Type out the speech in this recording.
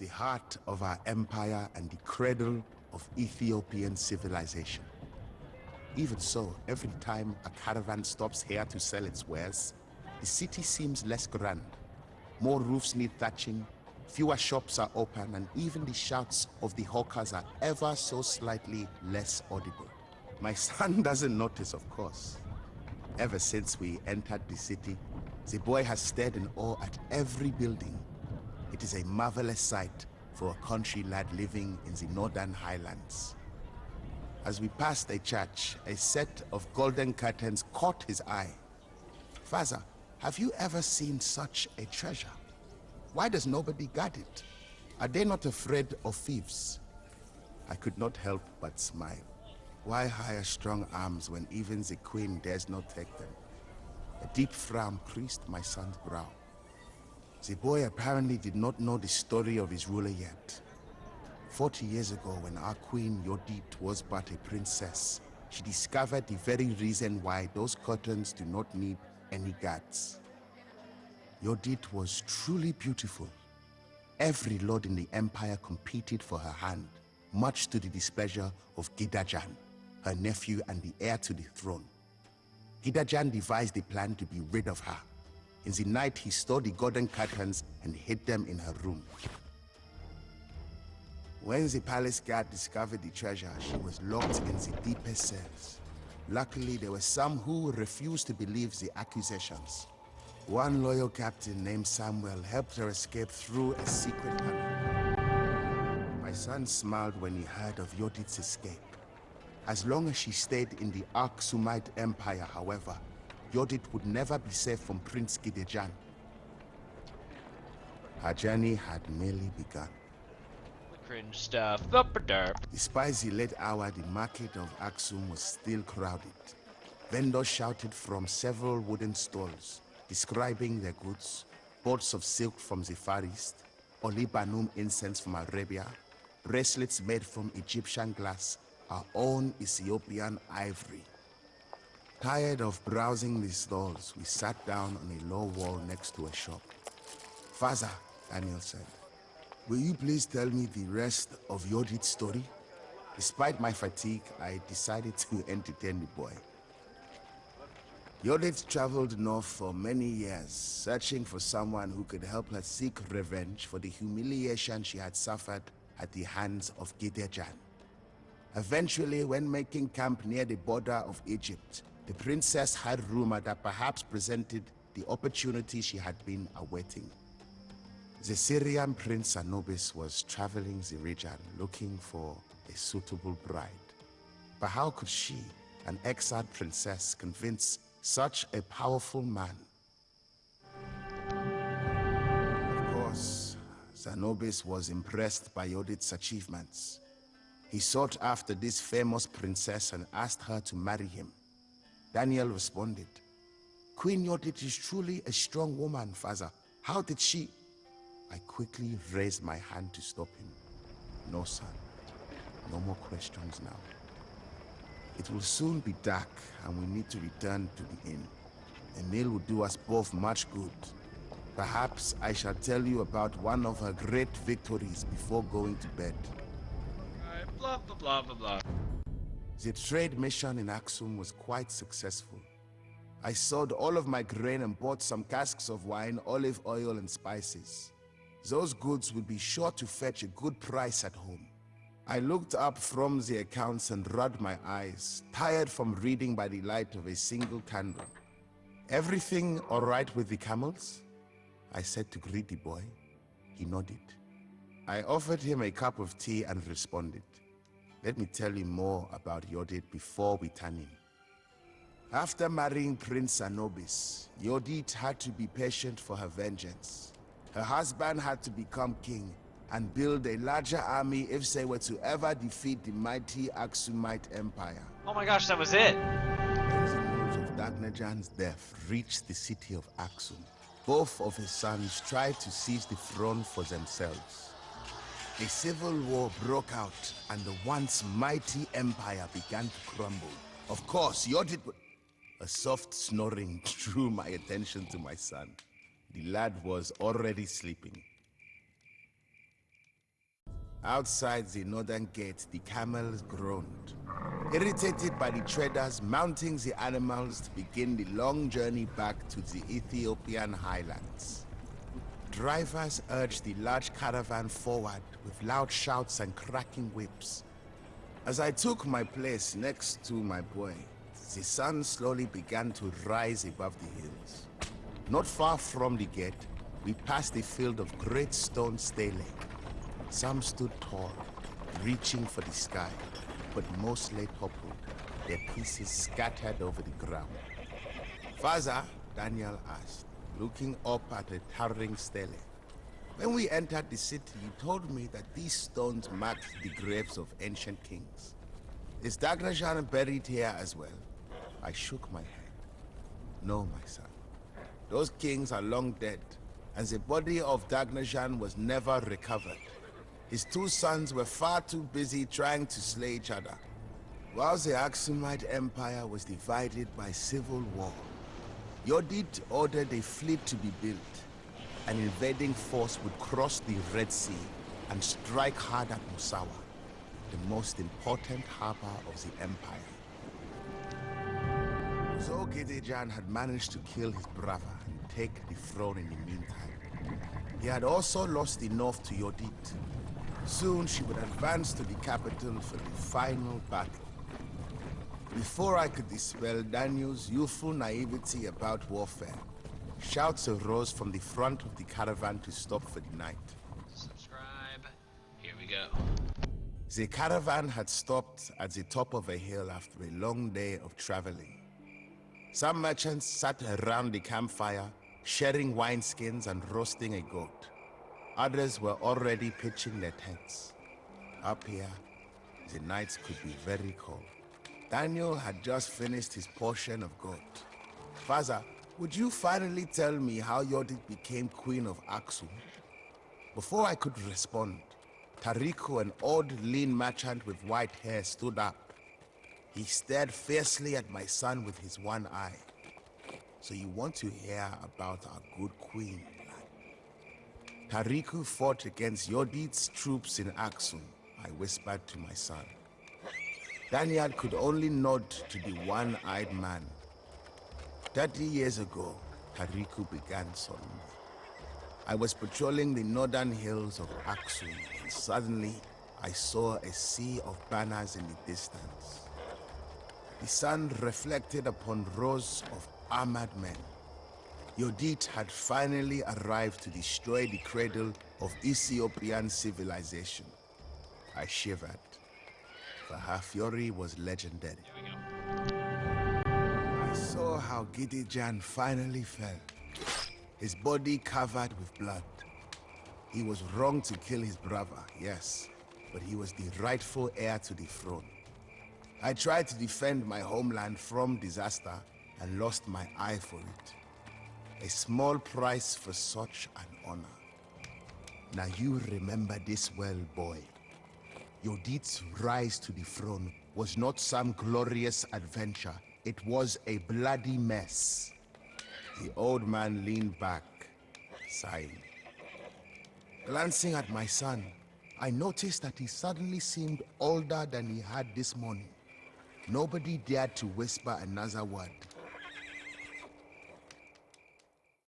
the heart of our empire and the cradle of Ethiopian civilization. Even so, every time a caravan stops here to sell its wares, the city seems less grand. More roofs need thatching, fewer shops are open, and even the shouts of the hawkers are ever so slightly less audible. My son doesn't notice, of course. Ever since we entered the city, the boy has stared in awe at every building. It is a marvelous sight for a country lad living in the northern highlands. As we passed a church, a set of golden curtains caught his eye. Father, have you ever seen such a treasure? Why does nobody guard it? Are they not afraid of thieves? I could not help but smile. Why hire strong arms when even the queen dares not take them? A deep frown creased my son's brow. The boy apparently did not know the story of his ruler yet. 40 years ago, when our queen Yodit was but a princess, she discovered the very reason why those curtains do not need any guards. Yodit was truly beautiful. Every lord in the empire competed for her hand, much to the displeasure of Gidajan, her nephew and the heir to the throne. Gidajan devised a plan to be rid of her. In the night, he stole the golden curtains and hid them in her room. When the palace guard discovered the treasure, she was locked in the deepest cells. Luckily, there were some who refused to believe the accusations. One loyal captain named Samuel helped her escape through a secret tunnel. My son smiled when he heard of Yodit's escape. As long as she stayed in the Aksumite Empire, however, Yodit would never be safe from Prince Gidejan. Her journey had merely begun. Cringe stuff. Derp. Despite the late hour, the market of Aksum was still crowded. Vendors shouted from several wooden stalls, describing their goods: boards of silk from the Far East, Olibanum incense from Arabia, bracelets made from Egyptian glass, our own Ethiopian ivory. Tired of browsing the stalls, we sat down on a low wall next to a shop. Father, Daniel said, will you please tell me the rest of Yodit's story? Despite my fatigue, I decided to entertain the boy. Yodit traveled north for many years, searching for someone who could help her seek revenge for the humiliation she had suffered at the hands of Gidejan. Eventually, when making camp near the border of Egypt, the princess had rumored that perhaps presented the opportunity she had been awaiting. The Syrian prince Anubis was traveling the region looking for a suitable bride. But how could she, an exiled princess, convince such a powerful man? Of course, Zanobis was impressed by Yodit's achievements. He sought after this famous princess and asked her to marry him. Daniel responded, Queen Yodit is truly a strong woman, Father. How did she? I quickly raised my hand to stop him. No, son. No more questions now. It will soon be dark, and we need to return to the inn. A meal will do us both much good. Perhaps I shall tell you about one of her great victories before going to bed. Alright, blah blah blah blah blah. The trade mission in Aksum was quite successful. I sold all of my grain and bought some casks of wine, olive oil, and spices. Those goods would be sure to fetch a good price at home. I looked up from the accounts and rubbed my eyes, tired from reading by the light of a single candle. Everything all right with the camels? I said to greet the boy. He nodded. I offered him a cup of tea and responded, let me tell you more about Yodit before we turn in. After marrying Prince Anubis, Yodit had to be patient for her vengeance. Her husband had to become king and build a larger army if they were to ever defeat the mighty Aksumite Empire. Oh my gosh, that was it! When the news of Dagnajan's death reached the city of Aksum, both of his sons tried to seize the throne for themselves. A civil war broke out, and the once mighty empire began to crumble. Of course, Yodit... A soft snoring drew my attention to my son. The lad was already sleeping. Outside the northern gate, the camels groaned, irritated by the traders mounting the animals to begin the long journey back to the Ethiopian highlands. Drivers urged the large caravan forward with loud shouts and cracking whips. As I took my place next to my boy, the sun slowly began to rise above the hills. Not far from the gate, we passed a field of great stone stelae. Some stood tall, reaching for the sky, but most lay toppled, their pieces scattered over the ground. Faza, Daniel asked, looking up at a towering stele. When we entered the city, he told me that these stones marked the graves of ancient kings. Is Dagnajan buried here as well? I shook my head. No, my son. Those kings are long dead, and the body of Dagnajan was never recovered. His two sons were far too busy trying to slay each other, while the Aksumite Empire was divided by civil war. Yodit ordered a fleet to be built. An invading force would cross the Red Sea and strike hard at Musawa, the most important harbor of the empire. Zogidejan had managed to kill his brother and take the throne in the meantime. He had also lost the north to Yodit. Soon she would advance to the capital for the final battle. Before I could dispel Daniel's youthful naivety about warfare, shouts arose from the front of the caravan to stop for the night. Subscribe. Here we go. The caravan had stopped at the top of a hill after a long day of traveling. Some merchants sat around the campfire, sharing wineskins and roasting a goat. Others were already pitching their tents. Up here, the nights could be very cold. Daniel had just finished his portion of goat. Faza, would you finally tell me how Yodit became Queen of Aksum? Before I could respond, Tariku, an old, lean merchant with white hair, stood up. He stared fiercely at my son with his one eye. So you want to hear about our good queen, lad? Tariku fought against Yodit's troops in Aksum, I whispered to my son. Daniel could only nod to the one-eyed man. 30 years ago, Tariku began suddenly. I was patrolling the northern hills of Aksum, and suddenly I saw a sea of banners in the distance. The sun reflected upon rows of armored men. Yodit had finally arrived to destroy the cradle of Ethiopian civilization. I shivered, for her fury was legendary. I saw how Gideon finally fell, his body covered with blood. He was wrong to kill his brother, yes, but he was the rightful heir to the throne. I tried to defend my homeland from disaster and lost my eye for it. A small price for such an honor. Now you remember this well, boy. Yodit's rise to the throne was not some glorious adventure. It was a bloody mess. The old man leaned back, sighing. Glancing at my son, I noticed that he suddenly seemed older than he had this morning. Nobody dared to whisper another word.